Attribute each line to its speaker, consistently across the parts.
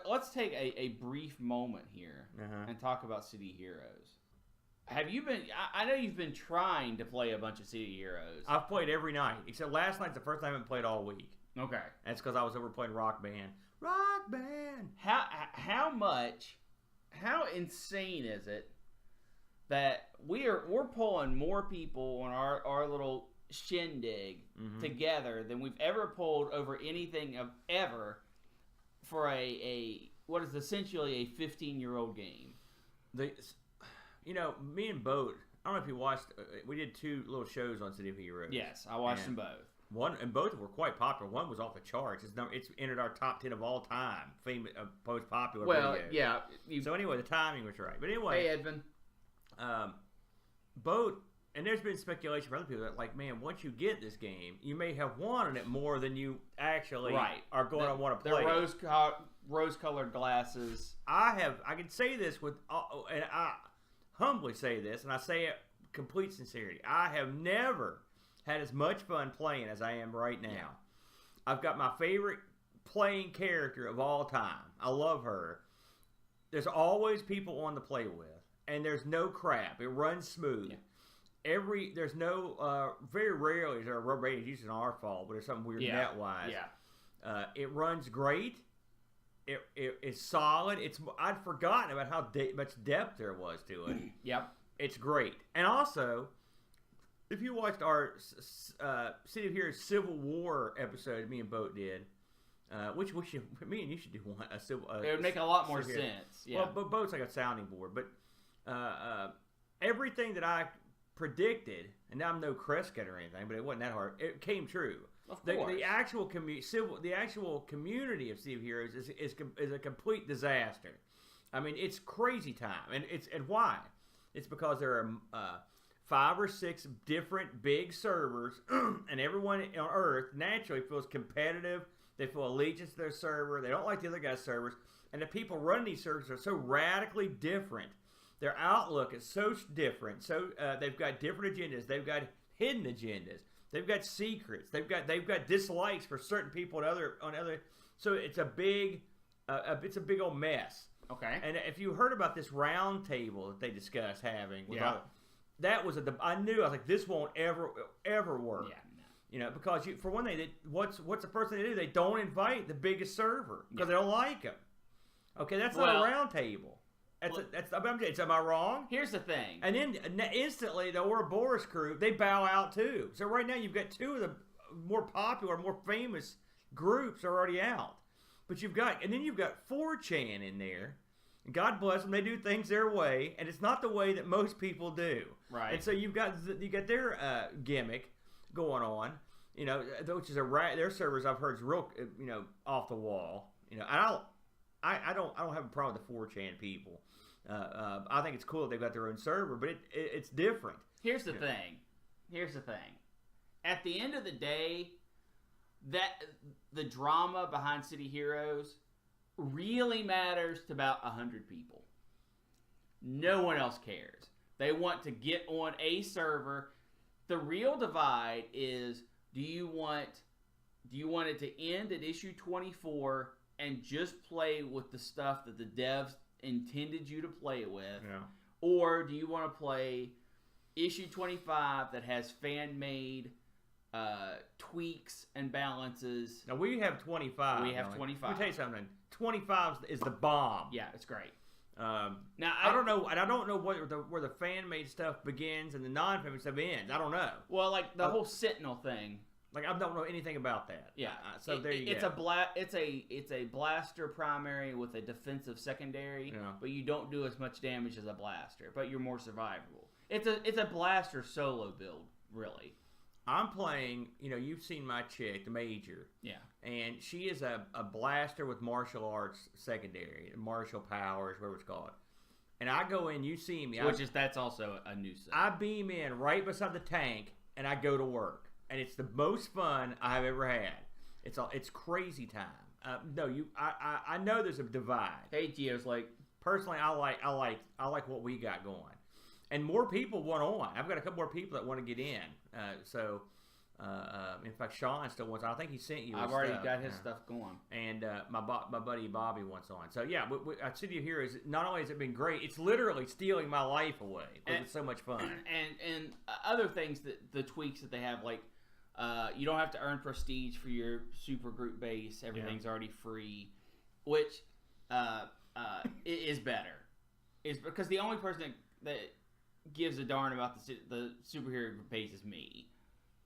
Speaker 1: let's take a brief moment here and talk about City Heroes. Have you been? I know you've been trying to play a bunch of City Heroes.
Speaker 2: I've played every night except last night's the first time I haven't played all week.
Speaker 1: Okay,
Speaker 2: that's because I was over playing Rock Band. Rock Band.
Speaker 1: How insane is it that we're pulling more people on our little shindig together than we've ever pulled over anything ever for a what is essentially a 15-year-old game.
Speaker 2: Me and Boat, I don't know if you watched, we did 2 little shows on City of Heroes.
Speaker 1: Yes, I watched them both.
Speaker 2: Both were quite popular. One was off the charts. It's entered our top 10 of all time, famous, most popular videos.
Speaker 1: Yeah.
Speaker 2: So anyway, the timing was right. But anyway.
Speaker 1: Hey, Edvin.
Speaker 2: Boat, and there's been speculation from other people that, like, man, once you get this game, you may have wanted it more than you actually are going to want to play.
Speaker 1: The rose-colored glasses.
Speaker 2: I can say this with, and I humbly say this, and I say it complete sincerity. I have never had as much fun playing as I am right now. Yeah. I've got my favorite playing character of all time. I love her. There's always people on to play with, and there's no crap. It runs smooth. Yeah. There's no very rarely is there a rubber rating. It's usually our fault, but there's something weird net wise.
Speaker 1: Yeah.
Speaker 2: It runs great. It's solid. I'd forgotten about how much depth there was to it.
Speaker 1: Yep.
Speaker 2: It's great. And also, if you watched our City of Heroes Civil War episode me and Boat did, which me and you should do one.
Speaker 1: It would make a lot more sense. Yeah.
Speaker 2: Well, but Boat's like a sounding board. But everything that I predicted, and I'm no Crescent or anything, but it wasn't that hard. It came true.
Speaker 1: Of course.
Speaker 2: The actual community of City of Heroes is a complete disaster. I mean, it's crazy time, and why? It's because there are 5 or 6 different big servers, and everyone on Earth naturally feels competitive. They feel allegiance to their server. They don't like the other guy's servers, and the people running these servers are so radically different. Their outlook is so different. So they've got different agendas. They've got hidden agendas. They've got secrets. They've got dislikes for certain people on other. So it's a big old mess.
Speaker 1: Okay.
Speaker 2: And if you heard about this round table that they discussed having, that was I knew, I was like, this won't ever work.
Speaker 1: Yeah. No.
Speaker 2: Because for one thing, what's the first thing they do? They don't invite the biggest server because they don't like them. Okay, that's not a round table. Am I wrong?
Speaker 1: Here's the thing.
Speaker 2: And then instantly, the Ouroboros crew, they bow out too. So right now, you've got 2 of the more popular, more famous groups are already out. But you've got 4chan in there. God bless them, they do things their way, and it's not the way that most people do.
Speaker 1: Right.
Speaker 2: And so you got their gimmick going on, which is their servers I've heard is real, off the wall. I don't have a problem with the 4chan people. I think it's cool that they've got their own server, but it's different.
Speaker 1: Here's the thing. At the end of the day, that the drama behind City Heroes really matters to about 100 people. No one else cares. They want to get on a server. The real divide is: do you want it to end at issue 24 and just play with the stuff that the devs intended you to play with?
Speaker 2: Yeah.
Speaker 1: Or do you want to play issue 25 that has fan-made tweaks and balances?
Speaker 2: Now, we have 25.
Speaker 1: We have 25.
Speaker 2: Let me tell you something. 25 is the bomb.
Speaker 1: Yeah, it's great.
Speaker 2: Now, I don't know, and I don't know where the fan-made stuff begins and the non-fan-made stuff ends. I don't know.
Speaker 1: Well, like the whole Sentinel thing.
Speaker 2: Like, I don't know anything about that.
Speaker 1: Yeah.
Speaker 2: So there you go.
Speaker 1: It's a blaster primary with a defensive secondary, but you don't do as much damage as a blaster, but you're more survivable. It's a blaster solo build, really.
Speaker 2: I'm playing, you've seen my chick, the Major.
Speaker 1: Yeah.
Speaker 2: And she is a blaster with martial arts secondary, martial powers, whatever it's called. And I go in, you see me.
Speaker 1: That's also a new set.
Speaker 2: I beam in right beside the tank, and I go to work. And it's the most fun I've ever had. It's crazy time. I know there's a divide.
Speaker 1: Hey, Gio's like,
Speaker 2: personally, I like what we got going, and more people want on. I've got a couple more people that want to get in. So In fact, Sean still wants. I think he sent you.
Speaker 1: I've already got his stuff going.
Speaker 2: And my buddy Bobby wants on. So yeah, City of Heroes. Not only has it been great, it's literally stealing my life away. It's so much fun.
Speaker 1: And other things the tweaks that they have, like you don't have to earn prestige for your super group base. Everything's already free, which is better. Is because the only person that gives a darn about the superhero group base is me.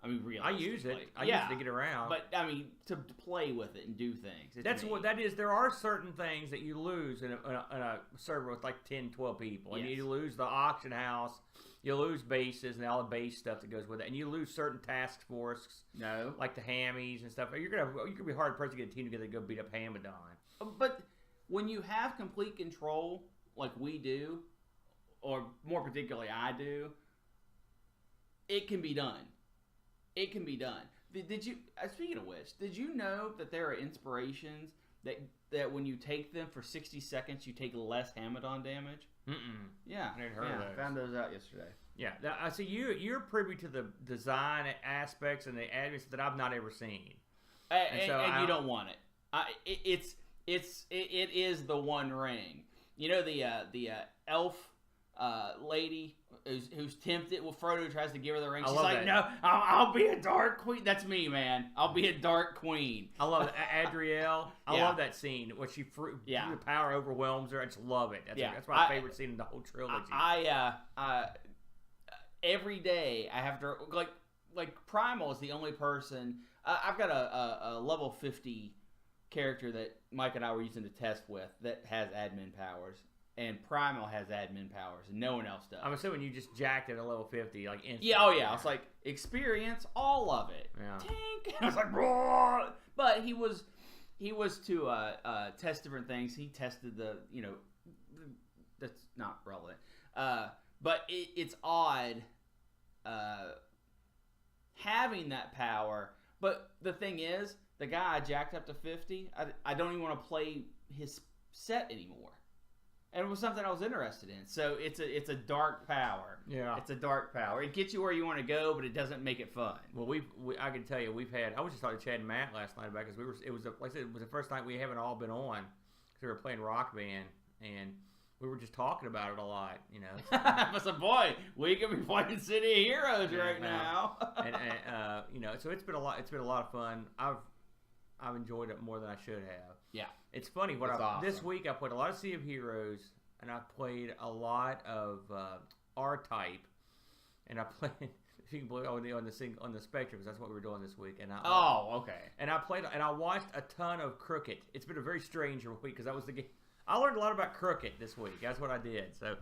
Speaker 1: I mean, really,
Speaker 2: I use it. I use it to get around.
Speaker 1: But I mean, to play with it and do things.
Speaker 2: That's what that is. There are certain things that you lose in a server with like 10, 12 people, and you lose the auction house. You lose bases and all the base stuff that goes with it, and you lose certain task forces.
Speaker 1: No,
Speaker 2: like the hammies and stuff. You're gonna be hard pressed to get a team together to go beat up Hamadon.
Speaker 1: But when you have complete control, like we do, or more particularly I do, it can be done. It can be done. Did you? Speaking of which, did you know that there are inspirations that when you take them for 60 seconds, you take less Hamadon damage? Yeah,
Speaker 2: I didn't heard of those.
Speaker 1: I found those out yesterday.
Speaker 2: Yeah, I see you're privy to the design aspects and the admins that I've not ever seen,
Speaker 1: and you don't want it. It is the One Ring. You know the elf lady who's tempted. Well, Frodo tries to give her the ring. She's like, "No, I'll be a dark queen." That's me, man. I'll be a dark queen.
Speaker 2: I love it. Adriel. I love that scene when she the power overwhelms her. I just love it. That's my favorite scene in the whole trilogy.
Speaker 1: Every day I have to like Primal is the only person. I've got a level 50 character that Mike and I were using to test with that has admin powers. And Primal has admin powers, and no one else does.
Speaker 2: I'm assuming you just jacked it at level 50, like instantly.
Speaker 1: Yeah, I was like, experience all of it.
Speaker 2: Yeah.
Speaker 1: Tink. I was like, Roar! But he was to test different things. He tested that's not relevant. But it's odd having that power. But the thing is, the guy I jacked up to 50, I don't even want to play his set anymore. And it was something I was interested in. So it's a dark power.
Speaker 2: Yeah.
Speaker 1: It's a dark power. It gets you where you want to go, but it doesn't make it fun.
Speaker 2: Well, I can tell you, I was just talking to Chad and Matt last night about it because it was the first night we haven't all been on because we were playing Rock Band and we were just talking about it a lot, you know.
Speaker 1: I said, boy, we could be playing City of Heroes right now.
Speaker 2: and you know, so it's been a lot of fun. I've enjoyed it more than I should have.
Speaker 1: Yeah.
Speaker 2: It's funny.
Speaker 1: Awesome.
Speaker 2: This week I played a lot of Sea of Heroes, and I played a lot of R-Type, and I played, if you can believe, on the Spectrum, because that's what we were doing this week. And
Speaker 1: okay.
Speaker 2: And I watched a ton of Crooked. It's been a very strange week, because that was the game. I learned a lot about Crooked this week. That's what I did. So